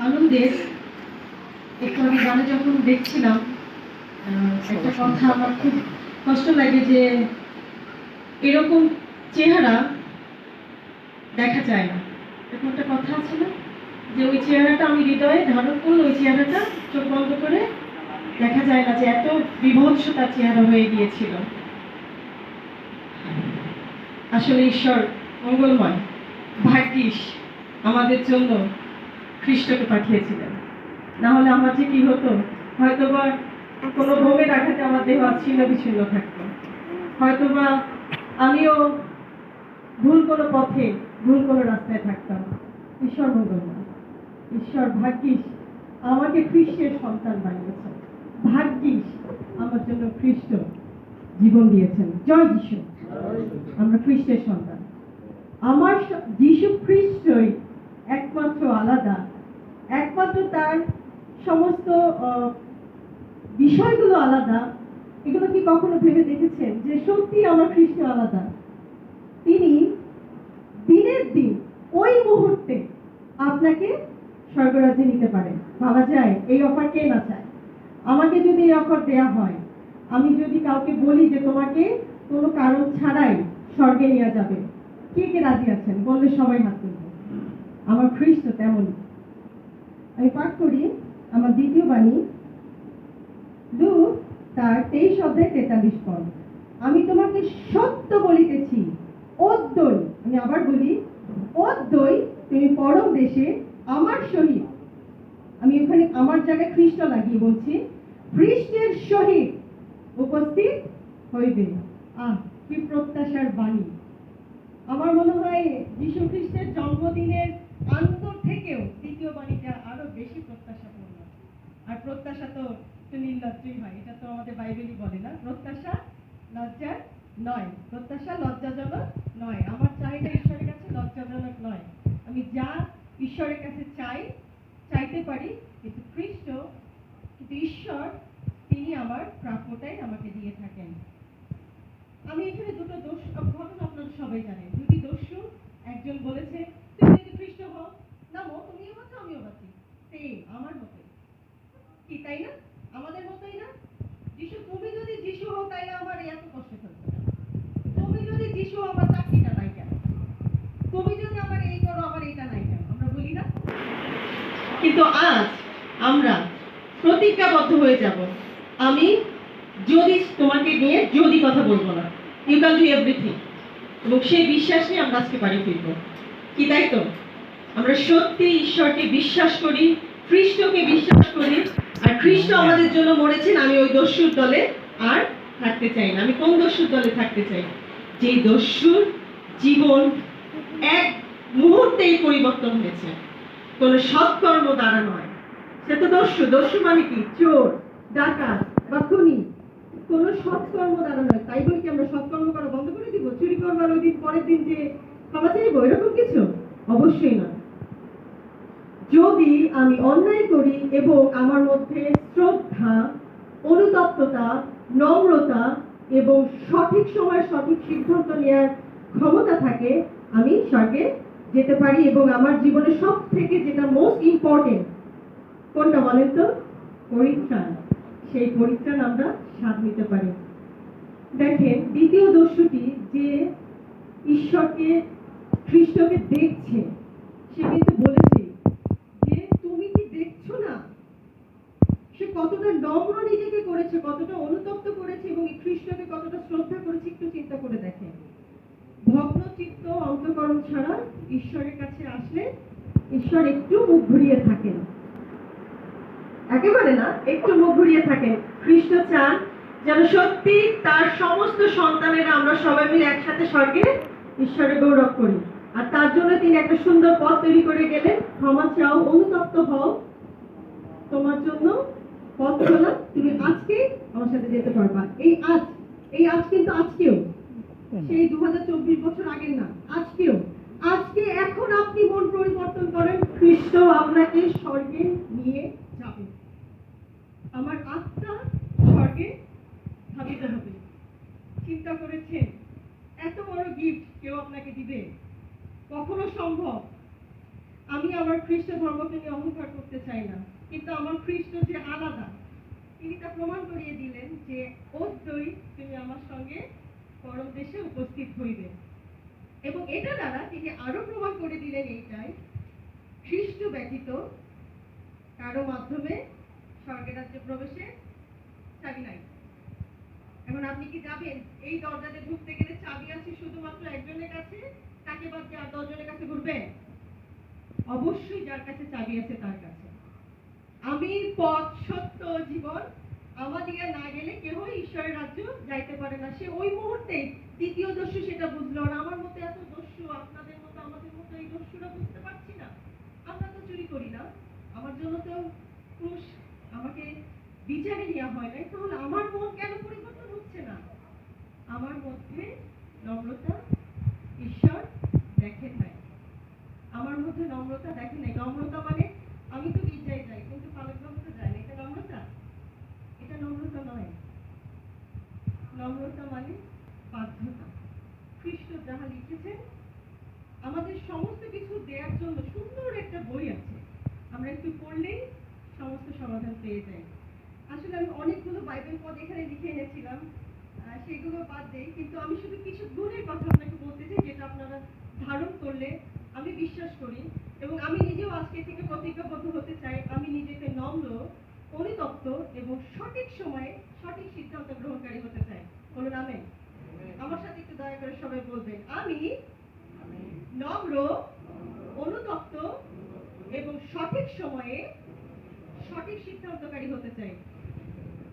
আনন্দের একটু আমি গানে যখন দেখছিলাম একটা কথা আমার খুব কষ্ট লাগে যে এরকম চেহারা দেখা যায় না। এরকম একটা কথা আছে না যে ওই চেহারাটা আমি হৃদয়ে ধারণ করলে ওই চেহারাটা চোখ বন্ধ করে দেখা যায় না, যে এত বিভৎস তার চেহারা হয়ে গিয়েছিল। আসলে ঈশ্বর মঙ্গলময়, ভাগ্যিস আমাদের জন্য খ্রিস্টকে পাঠিয়েছিলেন, না হলে আমার যে কি হতো, হয়তোবা কোনো ভোগের আঘাতে আমার দেহ ছিন্ন বিচ্ছিন্ন থাকতো, হয়তোবা আমিও ভুল কোনো পথে ভুল কোনো রাস্তায় থাকতাম। ঈশ্বর মঙ্গলময়, ঈশ্বর ভাগ্যিস আমাকে খ্রিস্টের সন্তান বানিয়েছেন, ভাগ্যিস আমার জন্য খ্রিস্ট জীবন দিয়েছেন। জয় যিশু। আমরা খ্রিস্টের সন্তান। আমার যিশু খ্রিস্টই একমাত্র আলাদা, একমাত্র তার সমস্ত বিষয়গুলো আলাদা। এগুলো কি কখনো ভেবে দেখেছেন যে সত্যি আমার খ্রিস্ট আলাদা? তিনি দিনের দিন ওই মুহূর্তে আপনাকে স্বর্গরাজ্যে নিতে পারেন। ভাবা যায় এই অফার কে না চায়? আমাকে যদি এই অফার দেয়া হয়, আমি যদি কাউকে বলি যে তোমাকে কোনো কারণ ছাড়াই স্বর্গে নিয়ে যাবে, কে কে রাজি আছেন? বললে সবাই হাত তুলবে। আমার খ্রিস্ট তেমন। আমি পাঠ করি আমার দ্বিতীয় বাণী 2:23 পদ। আমি তোমাকে সত্য বলিতেছি, অদ্যই, আমি আবার বলি, অদ্যই তুমি পরম দেশে আমার সহিত, আমি ওখানে আমার জায়গায় খ্রিস্ট লাগিয়ে বলছি, খ্রিস্টের সহিত উপস্থিত হইবে। কি প্রত্যাশার বাণী! আমার মনে হয় যীশু খ্রিস্টের জন্মদিনের আনন্দ থেকেও দ্বিতীয় বাণীটা আরো বেশি প্রত্যাশাপূর্ণ। আর প্রত্যাশা তো নির্লজ্জই হয়, এটা তো আমাদের বাইবেলই বলে না, প্রত্যাশা লজ্জার নয়, প্রত্যাশা লজ্জাজনক নয়। আমার চাইটা ঈশ্বরের কাছে লজ্জাজনক নয়। আমি যা ঈশ্বরের কাছে চাইতে পারি, কিন্তু ঈশ্বর তিনি আমার প্রাপ্যটাই আমাকে দিয়ে থাকেন। আমি এখানে দুটো দোষ ঘটনা আপনারা সবাই জানেন। দুটি দস্যু, একজন বলেছে তুমি যদি খ্রিস্ট হও, নামো, তুমিও বাঁচো আমিও বাঁচি, সেই আমার মতোই, কি তাই না? আমাদের মতোই না? যিশু, তুমি যদি যিশু হও তাইলে আমার এত কষ্ট হচ্ছে না, তুমি যদি যিশু হও আমার চাকরিটা নাই কেন, তুমি যদি আমার এই করো আমার এইটা নাই কেন, আমরা বলি না? কিন্তু আজ আমরা প্রতিজ্ঞাবদ্ধ হয়ে যাব, আমি যদি তোমাকে নিয়ে যদি কথা বলবো না, ইউ ক্যান ডু এভরিথিং। এবং সেই বিশ্বাস নিয়ে আমরা আজকে বাড়ি ফিরবো, কি তাই তো? আমরা সত্যি ঈশ্বরকে বিশ্বাস করি, খ্রিস্টকে বিশ্বাস করি, আর খ্রিস্ট আমাদের জন্য মরেছেন। আমি ওই দস্যুর দলে আর থাকতে চাই না। আমি কোন দস্যুর দলে থাকতে চাই? যেই দস্যুর জীবন এক মুহূর্তেই পরিবর্তন হয়েছে, কোনো সৎকর্ম দ্বারা নয়। সে তো দস্যু। দস্যু মানে কি? চোর, ডাকাত বা খুনি। কোনো সৎকর্ম দ্বারা নয়। তাই বলে কি আমরা সৎকর্ম করা বন্ধ করে দিব? চুরি করবার ওই দিন পরের দিন যে ক্ষমা চাইবো, এরকম কিছু অবশ্যই নয়। যদি আমি অন্যায় করি এবং আমার মধ্যে শ্রদ্ধা, অনুতপ্ততা, নম্রতা এবং সঠিক সময়ে সঠিক সিদ্ধান্ত নেওয়ার ক্ষমতা থাকে, আমি স্বর্গে যেতে পারি। এবং আমার জীবনে সব থেকে যেটা মোস্ট ইম্পর্টেন্ট কোনটা বলেন তো? পরিত্রাণ। সেই পরিত্রাণ আমরা স্বাদ নিতে পারি। দেখেন, দ্বিতীয় দস্যুটি যে ঈশ্বরকে, খ্রিস্টকে দেখছে, সে কিন্তু বলেছে যে তুমি কি দেখছো না? সে কতটা নম্র নিজেকে করেছে, কতটা অনুতপ্ত করেছে এবং খ্রিস্টকে কতটা শ্রদ্ধা করেছে, একটু চিন্তা করে দেখেন। ভগ্ন চিত্ত অন্তঃকরণ ছাড়া ঈশ্বরের কাছে আসলে ঈশ্বর একটু মুখ ঘুরিয়ে থাকেন, একেবারে না, একটু মুখ ঘুরিয়ে থাকেন। খ্রিস্ট চান যেন সত্যি তার সমস্ত সন্তানেরা আমরা সবাই মিলে একসাথে স্বর্গে ঈশ্বরের গৌরব করি। আর তার জন্য তিনি একটা সুন্দর পথ তৈরি করে গেলেন। ক্ষমা চাও, অনুতপ্ত হও, তোমার জন্য পথ খোলা, তুমি আজকে আমার সাথে যেতে পারবা। এই আজ কিন্তু আজকেও, সেই 2024 বছর আগের না, আজকেও, আজকে এখন আপনি মন পরিবর্তন করেন, খ্রিস্ট আপনাকে স্বর্গে নিয়ে যাবে। আমার আত্মা স্বর্গে ধাবিত হবে। চিন্তা করেছেন এত বড় গিফট কেউ আপনাকে দিবে? কখনো সম্ভব? আমি আমার খ্রিস্ট ধর্মকে নিয়ে অহংকার করতে চাই না, কিন্তু আমার খ্রিস্ট যে আলাদা, তিনি তা প্রমাণ করিয়ে দিলেন যে অদ্বৈ তুমি আমার সঙ্গে পরম দেশে উপস্থিত হইবে। এবং এটা দ্বারা তিনি আরো প্রমাণ করে দিলেন এইটাই, খ্রিস্ট ব্যতীত কারো মাধ্যমে স্বর্গের রাজ্যে প্রবেশে চাবি নাই। এখন আপনি কি যাবেন? এই দরজাতে ঢুকতে গেলে চাবি আছে শুধুমাত্র একজনের কাছে, তাকে বাদ দিয়ে আর 10 জনের কাছে ঘুরবেন? অবশ্যই যার কাছে চাবি আছে তার কাছে। আমি পথ সত্য জীবন, আমা দিয়া না গেলে কেহ ঈশ্বরের রাজ্য যাইতে পারে না। সে ওই মুহূর্তে দ্বিতীয় দস্যু সেটা বুঝলো। আর আমার মতো এত দস্যু, আপনাদের মতো আমাদের মতো এই দস্যুরা বুঝতে পারছি না। আমরা তো চুরি করি না, আমার জন্য তো ক্রুশ আমাকে বিচারে নেওয়া হয় নাই, তাহলে আমার মন কেন পরিবর্তন হচ্ছে না? আমার মধ্যে নম্রতা ঈশ্বর দেখেন নাই, আমার মধ্যে নম্রতা দেখেন নাই। নম্রতা মানে আমি তো গির্জায় যাই কিন্তু পালকবাবু তো যায় না, এটা নম্রতা? এটা নম্রতা নয়। নম্রতা মানে বাধ্যতা। খ্রিস্ট যাহা লিখেছেন, আমাদের সমস্ত কিছু দেওয়ার জন্য সুন্দর একটা বই আছে, আমরা একটু পড়লেই সমস্ত সমাধান পেয়ে যাই। আসলে আমি অনেকগুলো বাইবেল পদ এখানে লিখে এনেছিলাম, সেগুলো বাদ দেই, কিন্তু আমি শুধু কিছু গুণের কথা আপনাকে বলতে চাই যেটা আপনারা ধারণ করলে আমি বিশ্বাস করি, এবং আমি নিজেও আজকে থেকে প্রতিজ্ঞাবদ্ধ হতে চাই, আমি নিজেকে নম্র, অনুতপ্ত এবং সঠিক সময়ে সঠিক সিদ্ধান্ত গ্রহণকারী হতে চাই। বলুন আমেন। আমার সাথে একটু দয়া করে সবাই বলবেন, আমি নম্র, অনুতপ্ত এবং সঠিক সময়ে সঠিক সিদ্ধান্তকারী হতে চাই।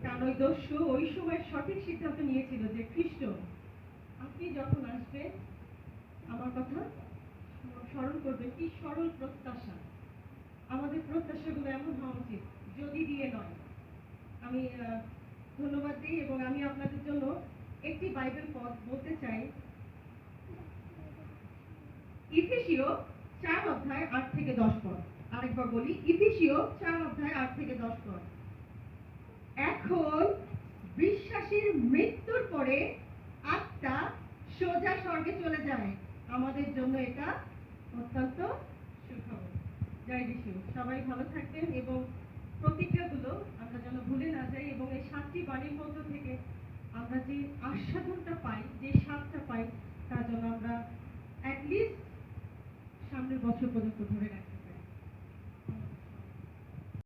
কারণ ওই দস্যু ওই সময় সঠিক সিদ্ধান্ত নিয়েছিল যে খ্রিস্ট আপনি যখন আসবেন আমার কথা স্মরণ করবেন। কি সরল প্রত্যাশা! আমাদের প্রত্যাশাগুলো এমন হওয়া উচিত, যদি দিয়ে নয়। আমি ধন্যবাদ দিই এবং আমি আপনাদের জন্য একটি বাইবেল পদ বলতে চাই। ইফেসীয় 4 অধ্যায় 8 থেকে 10 পদ। আরেকবার বলি, ইফেসীয় 4 অধ্যায় 8 থেকে 10 পদ। এখন বিশ্বাসীর মৃত্যুর পরে আত্মা সোজা স্বর্গে চলে যায়, আমাদের জন্য এটা অত্যন্ত সুখবর। জয় যিশু। সবাই ভালো থাকবেন এবং প্রতিজ্ঞাগুলো আমরা যেন ভুলে না যাই, এবং এই 7টি বাণীর মধ্য থেকে আমরা যে আস্বাদনটা পাই, যে স্বাদটা পাই, তা যেন আমরা অ্যাটলিস্ট সামনের বছর পর্যন্ত ধরে রাখি।